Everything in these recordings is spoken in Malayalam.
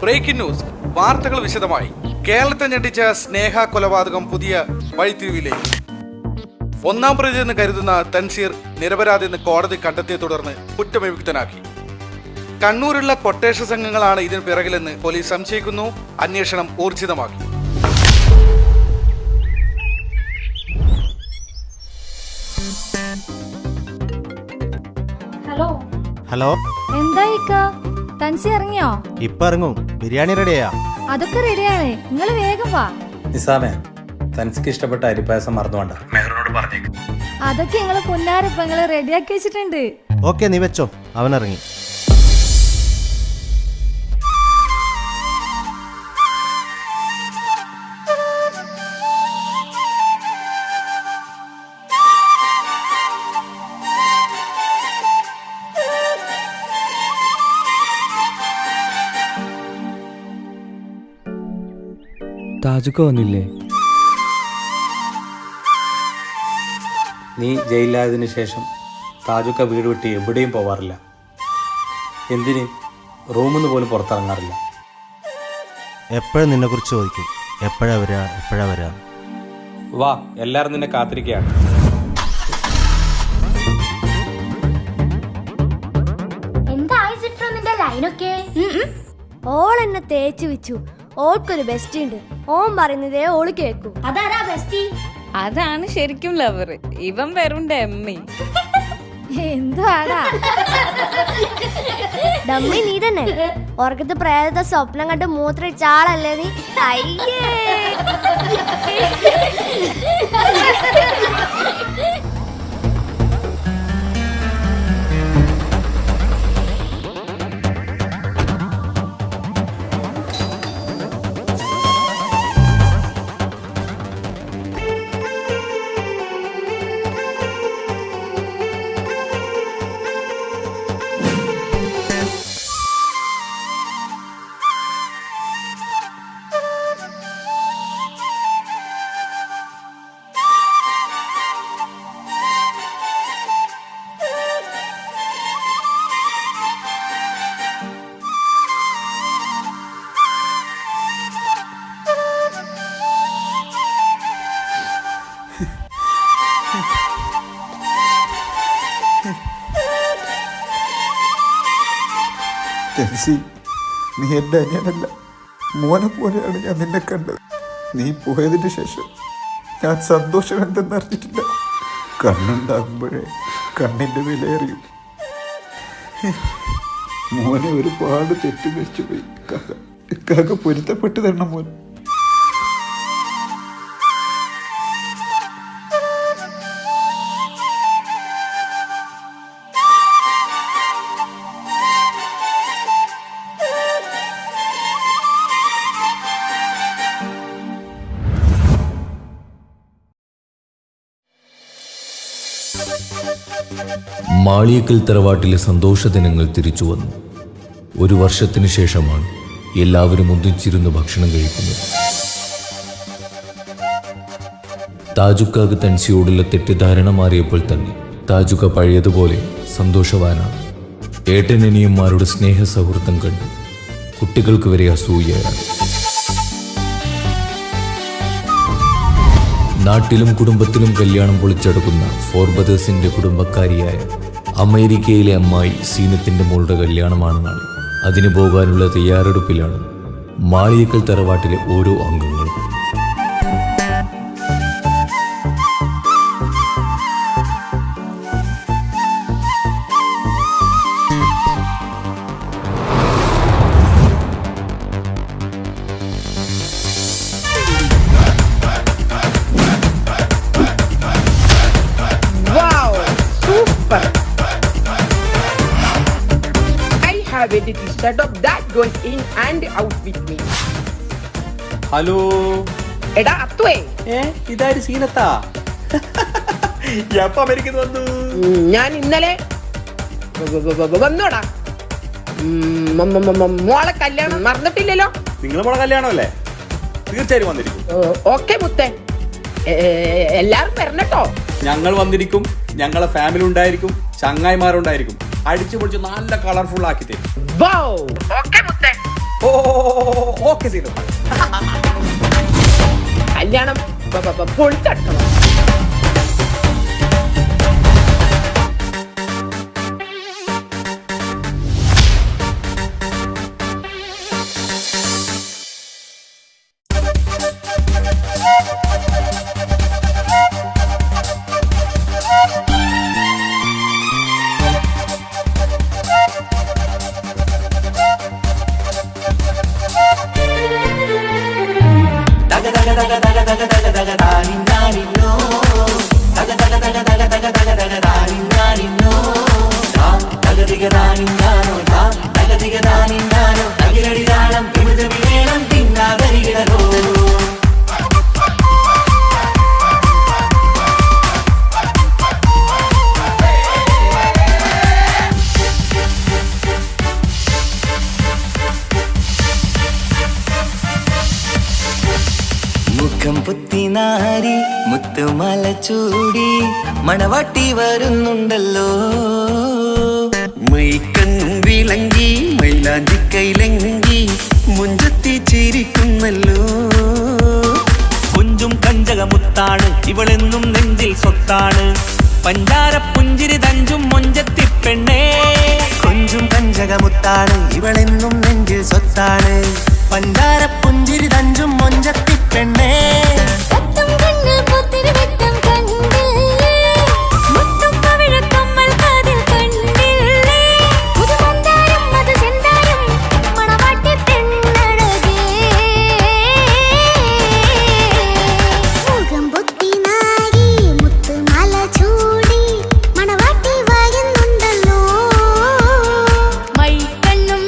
Breaking news. വാർത്തകൾ വിശദമായി. കേരളത്തെ ഞെട്ടിച്ച സ്നേഹ കൊലപാതകം പുതിയ വഴിത്തിരിവിലേക്ക്. ഒന്നാം പ്രതി എന്ന് കരുതുന്ന തൻസീർ നിരപരാധിയെന്ന് കോടതി കണ്ടെത്തിയെ തുടർന്ന് കുറ്റവിമുക്തനാക്കി. കണ്ണൂരുള്ള കൊട്ടേഷൻ സംഘങ്ങളാണ് ഇതിന് പിറകിലെന്ന് പോലീസ് സംശയിക്കുന്നു. അന്വേഷണം ഊർജിതമാക്കി. ഹലോ, എന്തായിക്ക തൻസി ഇറങ്ങിയോ? ഇപ്പൊ ഇറങ്ങും. ബിരിയാണി റെഡിയാ? അതൊക്കെ റെഡിയാണ്, നിങ്ങൾ വേഗം വാ. നിസാമേ, തനിക്ക് ഇഷ്ടപ്പെട്ട അരിപ്പായസം മറന്നുകൊണ്ട മെഹറിനോട് പറഞ്ഞേക്ക്. അതൊക്കെ നിങ്ങള് പൊന്നാരപ്പ നിങ്ങള് റെഡിയാക്കി വെച്ചിട്ടുണ്ട്. ഓക്കെ, നീ വെച്ചോ. അവൻ ഇറങ്ങി. താജുക്ക വന്നില്ലേ? നീ ജയിലിലായതിനു ശേഷം താജുക്ക വീട് വിട്ട് എവിടെയും പോവാറില്ല. എന്തിന് റൂമിൽ നിന്ന് പോലും പുറത്തിറങ്ങാറില്ല. എപ്പോഴും നിന്നെ കുറിച്ച് ചോദിക്കും. എപ്പോഴാ വരാ? വാ, എല്ലാരും നിന്നെ കാത്തിരിക്കുകയാണ്. ഓൾ എന്നെ തേച്ചു വെച്ചു. ഓൾക്കൊരു ബെസ്റ്റ് ഉണ്ട്. ഓൻ പറയുന്നതേ ഓള് കേക്കൂ. അതാരാ ബെസ്റ്റി? അതാണ് ശരിക്കും ലവർ. ഇവൻ വെറും ഡമ്മി. എന്തുവാടാ ഡമ്മി? നീ തന്നെ ഉറക്കത്ത് പ്രേതത്തെ സ്വപ്നം കണ്ട് മൂത്രയിച്ച ആളല്ലേ നീ? അയ്യേ, തെൻസി, നീ എൻ്റെ അനിയനല്ല, മോനെ പോലെയാണ് ഞാൻ നിന്നെ കണ്ടത്. നീ പോയതിന് ശേഷം ഞാൻ സന്തോഷം എന്തെന്നറിഞ്ഞിട്ടില്ല. കണ്ണുണ്ടാകുമ്പോഴേ കണ്ണിൻ്റെ വിലയറിയും. മോനെ ഒരുപാട് തെറ്റുപറ്റിച്ചു പോയി. കാക്ക പൊരുത്തപ്പെട്ട് തരണം മോൻ. മാളിയേക്കൽ തറവാട്ടിലെ സന്തോഷ ദിനങ്ങൾ തിരിച്ചു വന്നു. ഒരു വർഷത്തിന് ശേഷമാണ് എല്ലാവരും ഒന്നിച്ചിരുന്ന് ഭക്ഷണം കഴിക്കുന്നത്. താജുക്കാക്ക് തൻസിയോടുള്ള തെറ്റിദ്ധാരണ മാറിയപ്പോൾ തന്നെ താജുക്ക പഴയതുപോലെ സന്തോഷവാനാണ്. ഏട്ടനനിയന്മാരുടെ സ്നേഹ സൗഹൃദം കണ്ട് കുട്ടികൾക്ക് വരെ അസൂയയാണ്. നാട്ടിലും കുടുംബത്തിലും കല്യാണം പൊളിച്ചെടുക്കുന്ന ഫോർബദേഴ്സിന്റെ കുടുംബക്കാരിയായ അമേരിക്കയിലെ അമ്മായി സീനത്തിന്റെ മോളുടെ കല്യാണമാണ് നാളെ. അതിന് പോകാനുള്ള തയ്യാറെടുപ്പിലാണ് മാളിയേക്കൽ തറവാട്ടിലെ ഓരോ അംഗങ്ങളും. A little setup that goes in and out with me. Hello എടാ അത്തുവേ, ഇതാര് സീനത്താ? എപ്പോ അമേരിക്കയിൽ വന്നു? ഞാൻ ഇന്നലെ വന്നോടാ. മോളെ കല്യാണം മറന്നിട്ടില്ലല്ലോ? നിങ്ങളെ മോളെ കല്യാണമല്ലേ? തീർച്ചയായും വന്നിരിക്കും. ഓക്കെ മുത്തേ, എല്ലാരും വരണട്ടോ. ഞങ്ങൾ വന്നിരിക്കും. ഞങ്ങളെ ഫാമിലി ഉണ്ടായിരിക്കും, ചങ്ങായിമാരുണ്ടായിരിക്കും. അടിച്ചു പൊളിച്ച് നല്ല കളർഫുൾ ആക്കി തരും. ഓക്കെ മുത്തേ. ഓക്കെ സീനു കല്യാണം പൊളിച്ചടക്കണം. മുഖം പുത്തിനാരി മുത്തുമാല ചൂടി മണവാട്ടി വരുന്നുണ്ടല്ലോ. മൈക്കണ്ണും വിളങ്ങി മൈലാഞ്ചി കൈലങ്കി മുഞ്ചത്തി ചിരിക്കുന്നല്ലോ. കുഞ്ചും കഞ്ചകമുത്താണ് ഇവളെന്നും നെഞ്ചിൽ സ്വത്താണ്. പഞ്ചാര പുഞ്ചിരി തഞ്ചും മൊഞ്ചത്തി പെണ്ണേ. കൊഞ്ചും കഞ്ചകമുത്താണ് ഇവളെന്നും നെഞ്ചിൽ സ്വത്താണ്. പഞ്ചാര പുഞ്ചിരി തഞ്ചും മൊഞ്ചത്തി പെണ്ണേ. മൈക്കണ്ണും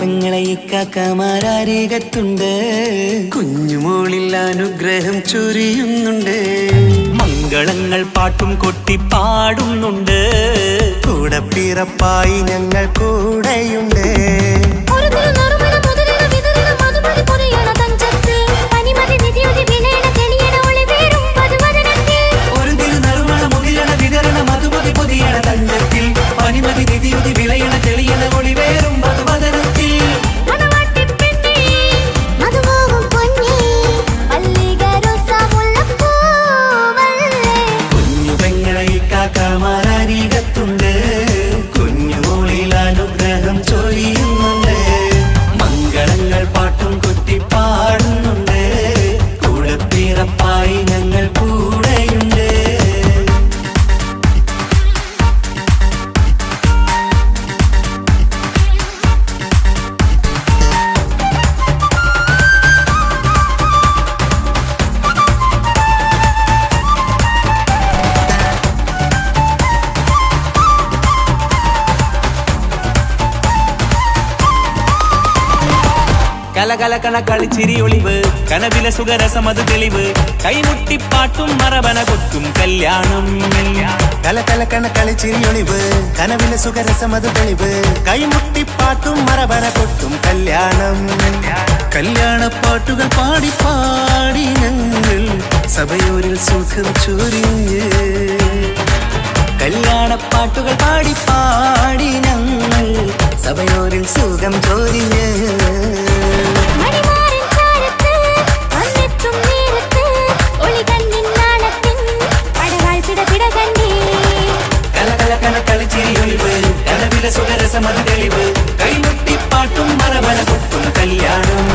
പെങ്ങളെ ഇക്കാക്കമാരരികത്തുണ്ട്, കുഞ്ഞുമോളിൽ അനുഗ്രഹം ചൊരിയുന്നുണ്ട്. മംഗളങ്ങൾ പാട്ടും കൊട്ടി പാടുന്നുണ്ട്, കൂടെ പിറപ്പായി ഞങ്ങൾ കൂടെയുണ്ട്. ഒരു തിരുനറുമണ മുകിലണ വിതരണ മധുമതി പൊതിയണ തഞ്ചത്തിൽ, പനിമതി നിധിയുതി വിളയണ തെളിയണ ഒളിവേറും മധുവദനത്തിൽ. കുഞ്ഞു പെങ്ങളെ ഇക്കാക്കമാരരികത്തുണ്ട്, കുഞ്ഞുമോളിൽ അനുഗ്രഹം ചൊരിയുന്നുണ്ട്. മംഗളങ്ങൾ പാട്ടും കൊട്ടി പാടുന്നുണ്ട്, കൂടെ പിറപ്പായി ഞങ്ങൾ കൂടെയുണ്ട്. കലകലകണ കളിച്ചിരി ഒളിവ്, കനവിലെ സുഖരസമത് തെളിവ്, കൈമുട്ടിപ്പാട്ടും മറവന കൊത്തും കല്യാണം. കലകലകണ കളിച്ചിരി ഒളിവ്, കനവിലെ സുഖരസമത് തെളിവ്, കൈമുട്ടിപ്പാട്ടും മറവന കൊത്തും കല്യാണം. കല്യാണപ്പാട്ടുകൾ പാടി പാടി ഞങ്ങൾ സഭയോരിൽ സുഖം ചൊരിഞ്ഞ്, കല്യാണപ്പാട്ടുകൾ പാടി പാടി ഞങ്ങൾ സഭയോരിൽ സുഖം ചൊരിഞ്ഞ്. കലകലകണ കളിച്ചിരി ഒളിവ്, കനവിലെ സുഖരസമത് തെളിവ്, കൈമുട്ടിപ്പാട്ടും മറവന കൊത്തും കല്യാണം.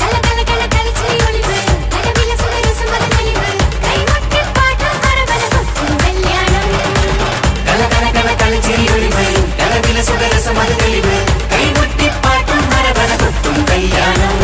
കലകലകണ കളിച്ചിരി ഒളിവ്, കനവിലെ സുഖരസമത് തെളിവ്, കൈമുട്ടിപ്പാട്ടും മറവന കൊത്തും കല്യാണം.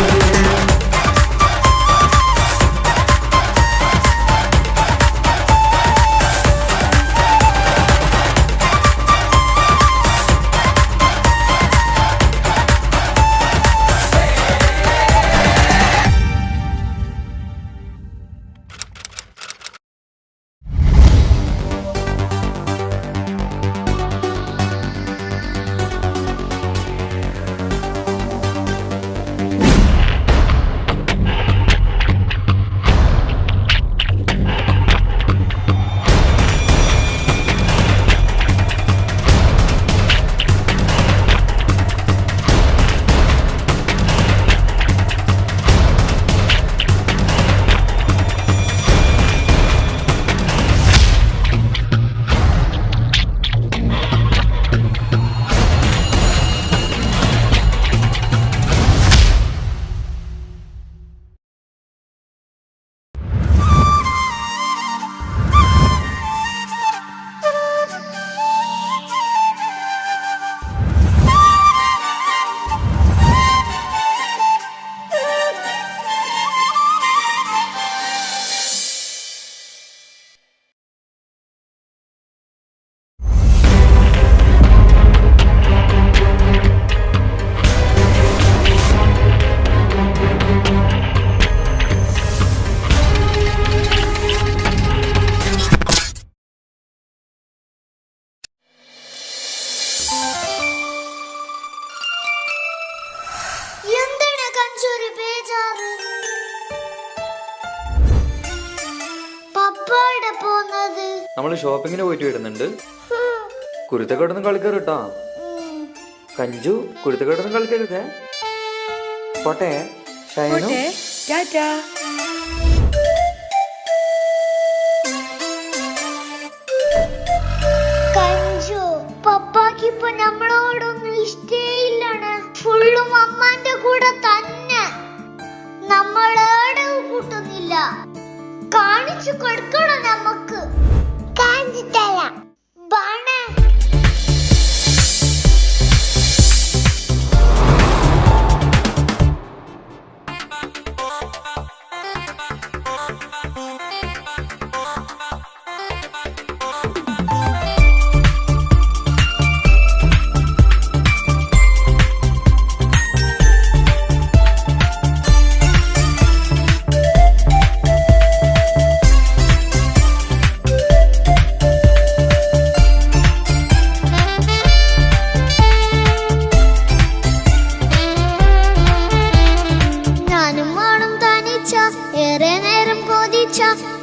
നമ്മള് ഷോപ്പിങ്ങിന് പോയിട്ട് വരുന്നുണ്ട്. കുരുത്തക്കേടൊന്നും കളിക്കരുട്ടാ. കഞ്ചു കുരുത്തക്കേടൊന്നും കളിക്കരുതേ. പോട്ടെ. കഞ്ചു പപ്പാക്ക് ഇപ്പൊ നമ്മളോടൊന്നും ഇഷ്ടയില്ലാണ്. ഫുള്ളും അമ്മാന്റെ കൂടെ തന്നെ. നമ്മളോട് കൂട്ടുന്നില്ല. കാണിച്ചു കൊടുക്കണം നമുക്ക്. കാണിച്ചു തരാം. ബാണേ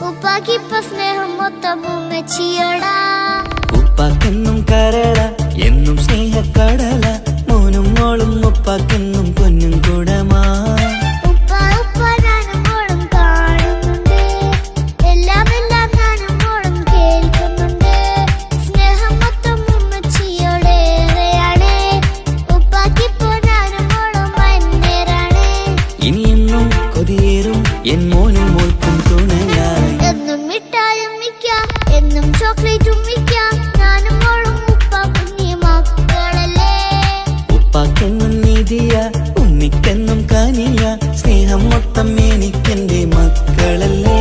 ഉപ്പാക്കിപ്പ സ്നേഹം മൊത്തം ഉമ്മച്ചിയോടാ. ഉപ്പാക്കെന്നും കരള എന്നും സ്നേഹക്കടല മോനും മോളും ഉപ്പാക്കെന്നും പൊന്നും കുടമാ. ഉപ്പ ഉപ്പ ഞാനും മോളും കാണുന്നുണ്ട്, എല്ലാം എല്ലാം ഞാനും മോളും കേൾക്കുന്നുണ്ട്. സ്നേഹം മൊത്തം ഉമ്മച്ചിയോടേറെയാണ്, ഉപ്പാക്കിപ്പോ ഞാനും മോളും മന്നേരാണ്. ഇനിയെന്നും കൊതിയേറും എൻ മോനും മോൾക്കും തുണയായി. എന്നും മിഠായും മിക്കാം, എന്നും ചോക്ലേറ്റും മിക്കാം, ഞാനും മോളും ഉപ്പ കുഞ്ഞി മക്കളല്ലേ. ഉപ്പാക്കെന്നും നീതിയ ഉമ്മിക്കെന്നും കാനിയ സ്നേഹം മൊത്തം എനിക്കെന്റെ മക്കളല്ലേ.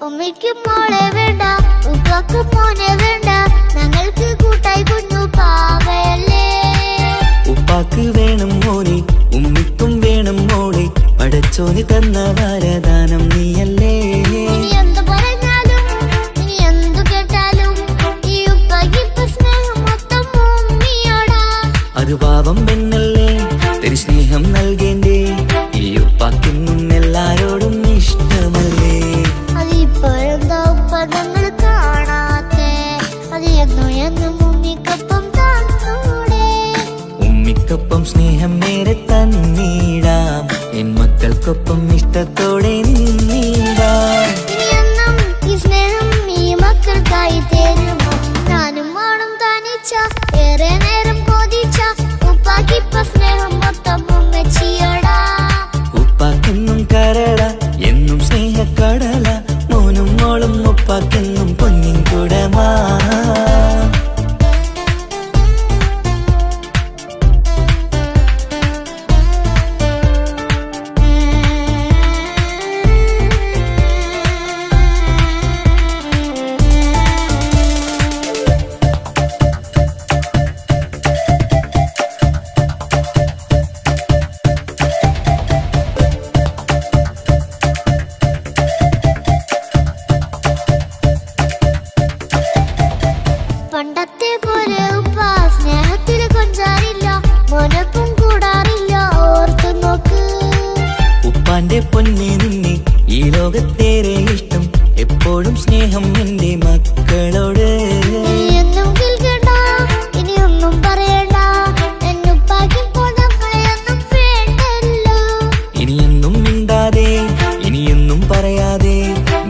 ഉമ്മയ്ക്ക് മോളെ വേണ്ട, ഉപ്പാക്ക് മോനെ വേണ്ട, ഞങ്ങൾക്ക് കൂട്ടായി കുഞ്ഞു പാവയല്ലേ. ഉപ്പാക്ക് വേണം മോനെ ഉമ്മിക്കും വേണം മോളെ, പടച്ചോന് തന്ന വരദാനം നീയല്ലേ. ഇനി എന്ത് പറഞ്ഞാലും ഇനി എന്തു കേട്ടാലും ഈ ഉപ്പാക്കിപ്പ സ്നേഹം മൊത്തം ഉമ്മിയോടാ. അത് പാവം പെണ്ണല്ലേ തരി സ്നേഹം നൽകേണ്ടേ, ഈ ഉപ്പാക്കിന്നും എല്ലാരോടും ഇഷ്ടമല്ലേ. അതിപ്പോഴെന്താ ഉപ്പ ഞങ്ങൾ കാണാത്തെ, അത് എന്നും എന്നും ഉമ്മിക്കൊപ്പം തന്നൂടെ. ഉമ്മിക്കൊപ്പം സ്നേഹം നേരെ തന്നീടാം, എൻ മക്കൾക്കൊപ്പം ഇഷ്ടത്തോടെ നിന്നീടാം. ഇനി എന്നും ഈ സ്നേഹം ഈ മക്കൾക്കായി തരുമോ, ഞാനും മോളും തനിച്ച ഏറെ നേരം കൊതിച്ച ഉപ്പാക്കിപ്പ സ്നേഹം മൊത്തം ഉമ്മച്ചിയോടാ. ഉപ്പാക്കെന്നും കരള എന്നും സ്നേഹക്കടല മോനും മോളും ഉപ്പാക്കെന്നും പൊന്നിൻ കുടമാ. പണ്ടത്തെ പോലെ ഉപ്പ സ്നേഹത്തിൽ കൊഞ്ചാറില്ല, മോനൊപ്പം കൂടാറില്ല, ഓർത്തു നോക്ക്. ഉപ്പാന്റെ പൊന്നെ നിന്നെ ഈ ലോകത്തേറെ ഇഷ്ടം, എപ്പോഴും സ്നേഹം എന്റെ മക്കളോട്. ഇനി എന്നും കേൾക്കണ്ട, ഇനി ഒന്നും പറയണ്ട, എന്നുപ്പാക്കിപ്പോ നമ്മളെയൊന്നും വേണ്ടല്ലോ. ഇനിയെന്നും മിണ്ടാതെ ഇനിയെന്നും പറയാതെ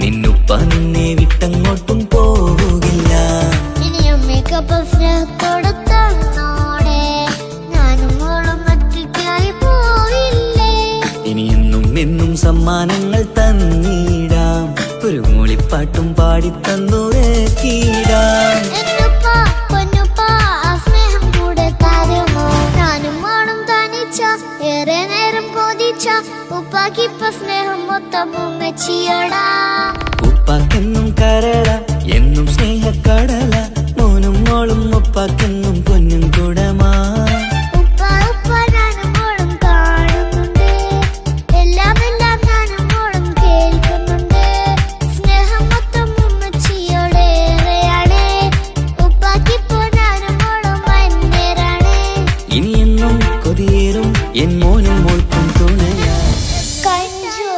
നിന്നുപ്പ നിന്നെ വിട്ടങ്ങോട്ടും പോവുകില്ല. ഇനി ഉമ്മയ്ക്കൊപ്പം സ്നേഹത്തോടെ തന്നോടെ, ഞാനും മോളും ഒറ്റയ്ക്കായി പോയില്ലേ. ഇനിയെന്നും എന്നും സമ്മാനങ്ങൾ തന്നീടാം, ഒരു മൂളിപ്പാട്ടും പാടിത്തന്നുറക്കിടാം. എന്നുപ്പ പൊന്നുപ്പ ആ സ്നേഹം കൂടെ തരുമോ, ഞാനും മോളും തനിച്ച ഏറെ നേരം കൊതിച്ച ഉപ്പാക്കിപ്പ സ്നേഹം മൊത്തം ഉമ്മച്ചിയോടാ. ഉപ്പാക്കെന്നും കരള എന്നും സ്നേഹക്കടല മോനും മോളും ഉപ്പാക്കെന്നും പൊന്നും കുടമാ. ഉപ്പ ഉപ്പ ഞാനും മോളും കാണുന്നുണ്ട്, എല്ലാം എല്ലാം ഞാനും മോളും കേൾക്കുന്നുണ്ട്. സ്നേഹം മൊത്തം ഉമ്മച്ചിയോടേറെയാണ്, ഉപ്പാക്കിപ്പോ ഞാനും മോളും മന്നേരാണ്. ഇനിയെന്നും കൊതിയേറും എൻ മോനും മോൾക്കും തുണയാ. കഞ്ചു,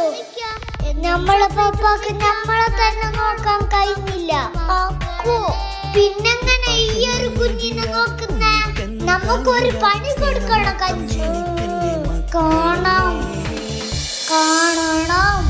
നമ്മളെ പപ്പാക്ക് നമ്മളെ തന്നെ നോക്കാൻ കഴിഞ്ഞില്ല. അക്കു, പിന്നെങ്ങനെ ഈ ഒരു കുഞ്ഞിനെ നോക്കുന്നേ? നമുക്കൊരു പണി കൊടുക്കണം കഞ്ചു. കാണണം കാണണം.